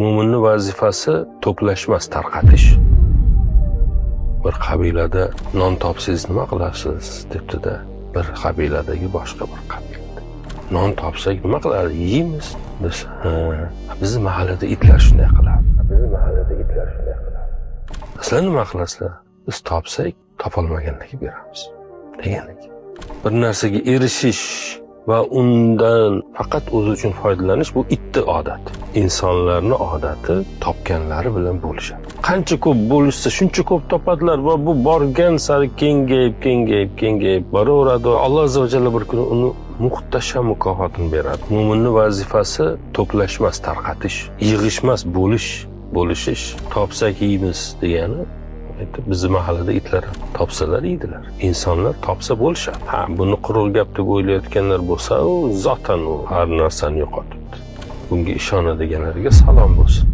Mo'minning vazifasi to'plashmas, tarqatish. Bir qabilada non topsangiz nima qilasiz debdi-da, bir qabiladagi boshqa bir qabilada. Non topsak nima qiladi? Yeymiz. Biz bizni mahallada itlar shunday qiladi. Sizlar nima qilasizlar? Biz topsak, topolmaganlarga beramiz. Deganlik. Bir narsaga erishish va undan faqat o'zi uchun foydalanish bu itning odati. İnsanlarning odati topganlari bilan bo'lishadi. Qancha ko'p bo'lishsa, shuncha ko'p topadilar va bu borgan sari kengayib boraveradi. Alloh azza va jalla bir kun uni muhtasham mukofotini beradi. Mo'minning vazifasi to'plashmas, tarqatish, yig'ishmas, bo'lishish. Topsak yeymiz degani bizni mahallada itlar topsalar yeydilar. İnsanlar topsa bo'lishadi. Buni quruq gap deb o'ylayotganlar bo'lsa, u zotan u har narsani yo'qotibdi. Bunga ishonadiganlarga salom bo'lsin.